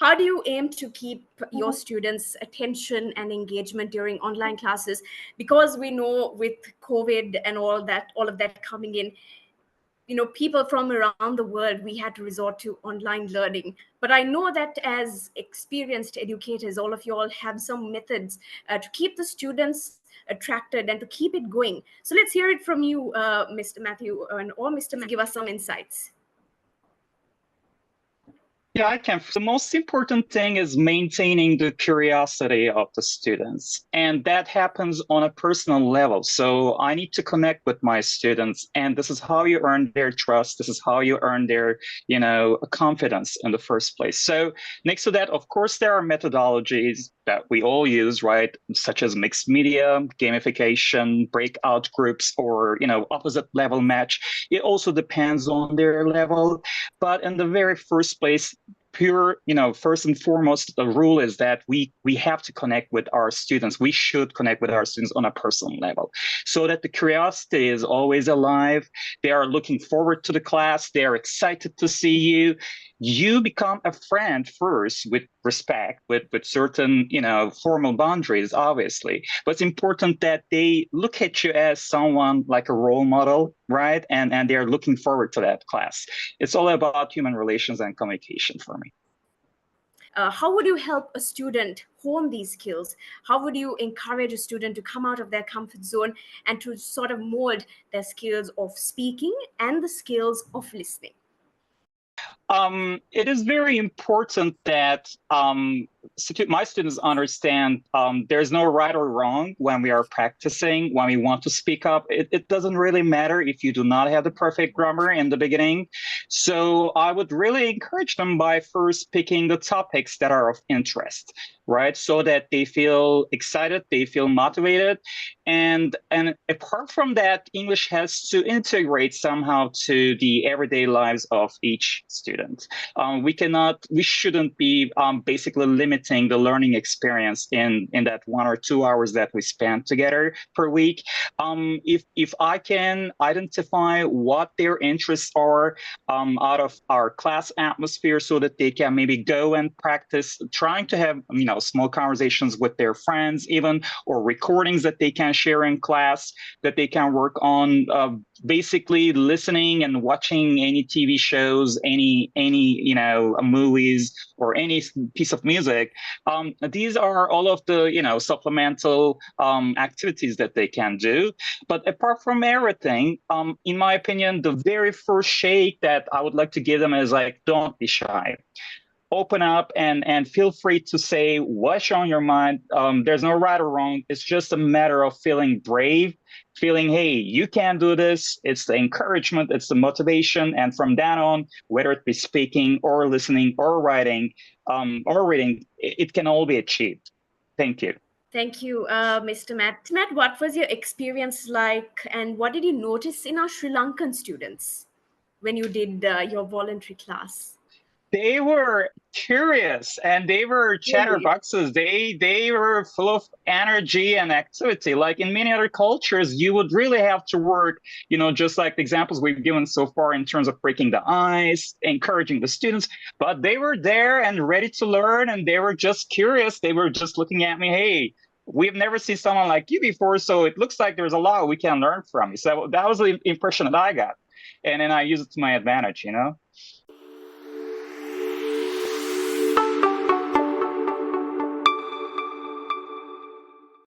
How do you aim to keep your students' attention and engagement during online classes? Because we know with COVID and all of that coming in, people from around the world, we had to resort to online learning. But I know that as experienced educators, all of you all have some methods to keep the students attracted and to keep it going. So let's hear it from you, Mr. Matthew, or Mr. Matt, give us some insights. Yeah, I can. The most important thing is maintaining the curiosity of the students. And that happens on a personal level. So I need to connect with my students. And this is how you earn their trust. This is how you earn their, confidence in the first place. So next to that, of course, there are methodologies that we all use, right? Such as mixed media, gamification, breakout groups, or, opposite level match. It also depends on their level. But in the very first place, first and foremost, the rule is that we have to connect with our students. We should connect with our students on a personal level so that the curiosity is always alive. They are looking forward to the class. They are excited to see you. You become a friend first with respect, with certain, formal boundaries, obviously. But it's important that they look at you as someone like a role model, right? And they're looking forward to that class. It's all about human relations and communication for me. How would you help a student hone these skills? How would you encourage a student to come out of their comfort zone and to sort of mold their skills of speaking and the skills of listening? It is very important that my students understand there's no right or wrong when we are practicing, when we want to speak up. It doesn't really matter if you do not have the perfect grammar in the beginning. So I would really encourage them by first picking the topics that are of interest, right? So that they feel excited, they feel motivated. And apart from that, English has to integrate somehow to the everyday lives of each student. We shouldn't be basically limiting the learning experience in that 1 or 2 hours that we spend together per week. If I can identify what their interests are out of our class atmosphere so that they can maybe go and practice trying to have, small conversations with their friends even, or recordings that they can share in class that they can work on, basically listening and watching any TV shows, any movies, or any piece of music. These are all of the supplemental activities that they can do. But apart from everything, in my opinion, the very first shake that I would like to give them is like, don't be shy. Open up and feel free to say what's on your mind. There's no right or wrong. It's just a matter of feeling brave, feeling, hey, you can do this. It's the encouragement, it's the motivation. And from then on, whether it be speaking or listening or writing or reading, it can all be achieved. Thank you. Thank you, Mr. Matt. Matt, what was your experience like, and what did you notice in our Sri Lankan students when you did your voluntary class? They were curious and they were chatterboxes. They were full of energy and activity. Like in many other cultures, you would really have to work, just like the examples we've given so far in terms of breaking the ice, encouraging the students. But they were there and ready to learn, and they were just curious. They were just looking at me, hey, we've never seen someone like you before, so it looks like there's a lot we can learn from you. So that was the impression that I got. And then I use it to my advantage,